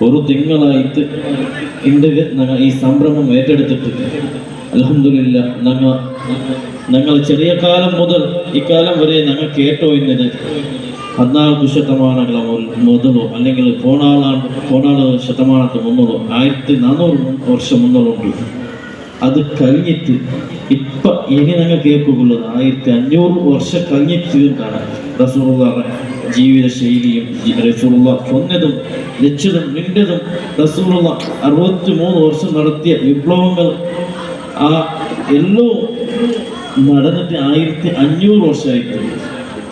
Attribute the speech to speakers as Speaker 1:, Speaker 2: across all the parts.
Speaker 1: ഒരു തിങ്കളായിട്ട് ഇന്ത്യക്ക് ഞങ്ങൾ ഈ സംരംഭം ഏറ്റെടുത്തിട്ട് അൽഹംദുലില്ലാ ഞങ്ങൾ ചെറിയ കാലം മുതൽ ഇക്കാലം വരെ ഞങ്ങൾ കേട്ടോയുന്നത് 14 ശതമാനಗಳ മുതലോ അല്ലെങ്കിൽ 14 ശതമാനത്തിന് മുന്നോളോ 1400 വർഷം മുന്നോളുണ്ട്. അത് കഴിഞ്ഞിട്ട് ഇപ്പം ഇനി ഞങ്ങൾ കേൾക്കുള്ളത് 1500 വർഷം കഴിഞ്ഞിട്ട് തീർക്കാണ്. റസൂലുള്ളാഹിയുടെ ജീവിത ശൈലിയും റസൂലുള്ളാഹി കൊന്നതും വെച്ചതും മിണ്ടതും റസൂലുള്ളാഹി 63 വർഷം നടത്തിയ വിപ്ലവങ്ങൾ ആ എല്ലാം നടന്നിട്ട് 1500 വർഷമായിട്ട്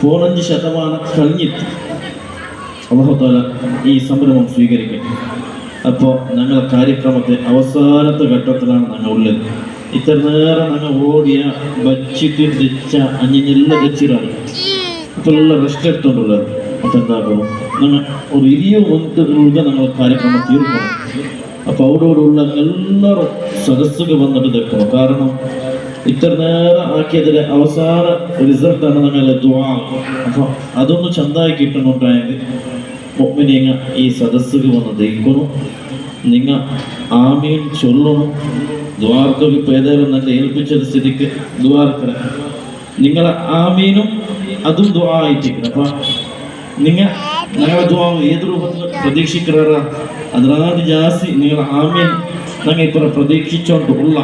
Speaker 1: 15 ശതമാനം കഴിഞ്ഞിട്ട് അല്ലാഹു തആല ഈ സംരംഭം സ്വീകരിക്കും. അപ്പോൾ ഞങ്ങളുടെ കാര്യക്രമത്തെ അവസാനത്തെ ഘട്ടത്തിലാണ് ഞങ്ങൾ ഉള്ളത്. ഇത്ര നേരം ഞങ്ങൾ ഓടിയ ബച്ചിട്ട് തെച്ച അഞ്ഞെല്ലാം തെച്ചിടാണ്. ഇപ്പോൾ ഉള്ള റെസ്റ്റ് എടുത്തോണ്ടുള്ളത്. അപ്പം എന്താക്കണം, ഞങ്ങൾ ഒരു 20 മിനിറ്റ് ഞങ്ങൾ കാര്യക്രമം തീർക്കണം. അപ്പോൾ അവിടെയുള്ള എല്ലാവരും സദസ്സുകൾ വന്നിട്ട് നിൽക്കണം. കാരണം ഇത്ര നേരം ആക്കിയതിലെ അവസാന റിസൾട്ടാണ് ഞങ്ങളുടെ ദുആ. അപ്പോൾ അതൊന്ന് ചന്തായി കിട്ടണുണ്ടായെങ്കിൽ മുഅ്മിനീങ്ങൾ ഈ സദസ്സുകൾ വന്ന് ദയിക്കണം. നിങ്ങൾ ആമീൻ ചൊല്ലണം. ദ്വാർക്കൊക്കെ ഇപ്പോൾ ഏതായാലും നല്ല ഏൽപ്പിച്ചത് സ്ഥിതിക്ക് ദ്വാർക്കറ നിങ്ങളെ ആമീനും അതും ദുആ ആയിട്ടിരിക്കണം. അപ്പം ഞങ്ങളുടെ ദുആ ഏത് രൂപത്തിൽ പ്രതീക്ഷിക്കാറ അതിനാണ് ജാസ്തി നിങ്ങളെ ആമീൻ ഞങ്ങൾ ഇപ്പോൾ പ്രതീക്ഷിച്ചുകൊണ്ടുള്ള.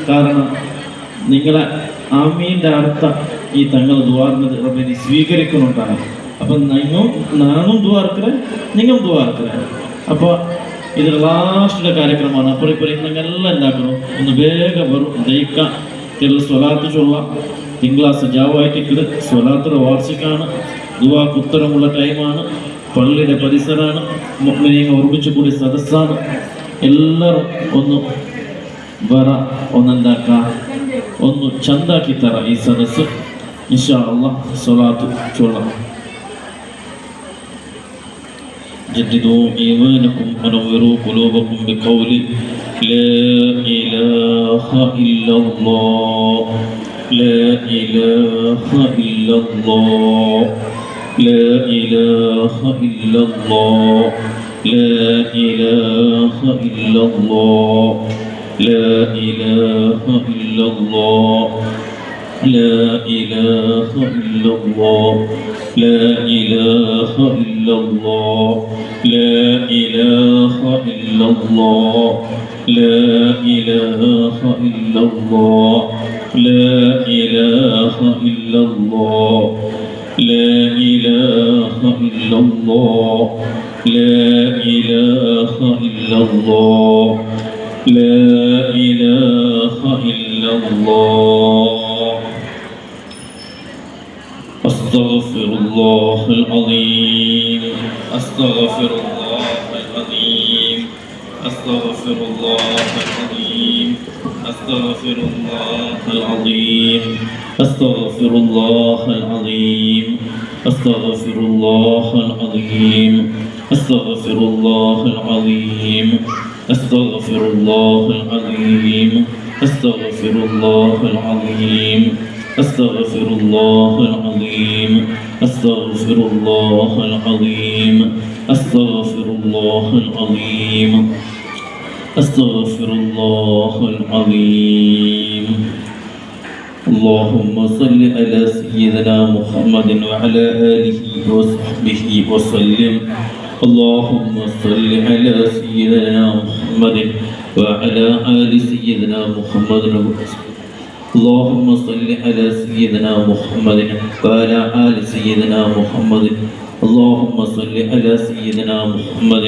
Speaker 1: കാരണം നിങ്ങളെ ആമീൻ്റെ അർത്ഥം ഈ തങ്ങളുടെ ദ്വാറിന് റബ്ബിനെ സ്വീകരിക്കുന്നുണ്ടാണ്. അപ്പം നാനും ദ്വാർക്കറ നിങ്ങൾ ദ്വാർക്കറ. അപ്പോൾ ഇത് ലാസ്റ്റിലെ കാര്യക്രമമാണ്. അപ്പോൾ നിങ്ങളെല്ലാം എന്താക്കണം, ഒന്ന് വേഗം വരും ദയിക്കാം. സ്വലാത്ത് ചൊല്ലാം. തിങ്കളാഴ്ച ജാവായിട്ട് സ്വലാത്തിൻ്റെ വാർഷികമാണ്. ദുആക്ക് ഉത്തരമുള്ള ടൈമാണ്. പള്ളിയുടെ പരിസരമാണ്. മുഅ്മിനീങ്ങൾ ഒരുമിച്ച് കൂടി സദസ്സാണ്. എല്ലാവരും ഒന്ന് വര ഒന്നെന്താക്കാം, ഒന്ന് ചന്താക്കി തരാം ഈ സദസ്സ്. ഇൻഷാ അല്ലാഹ് സ്വലാത്ത് ചൊല്ലാം. جددوا إيمانكم ونوروا قلوبكم بقول لا إله إلا الله لا إله إلا الله لا إله إلا الله لا إله إلا الله لا إله إلا الله لا إله إلا الله لا إله إلا الله لا إله إلا الله لا إله إلا الله لا إله إلا الله لا إله إلا الله لا إله إلا الله لا إله إلا الله أستغفر الله العظيم أستغفر الله العظيم أستغفر الله العظيم أستغفر الله العظيم أستغفر الله العظيم أستغفر الله العظيم أستغفر الله العظيم أستغفر الله العظيم أستغفر الله العظيم أستغفر الله العظيم أستغفر الله العظيم أستغفر الله العظيم أستغفر الله العظيم اللهم صل على سيدنا محمد وعلى آله وصحبه وسلم اللهم صل على سيدنا محمد وعلى آل سيدنا محمد اللهم صل على سيدنا محمد وعلى آل سيدنا محمد اللهم صل على سيدنا محمد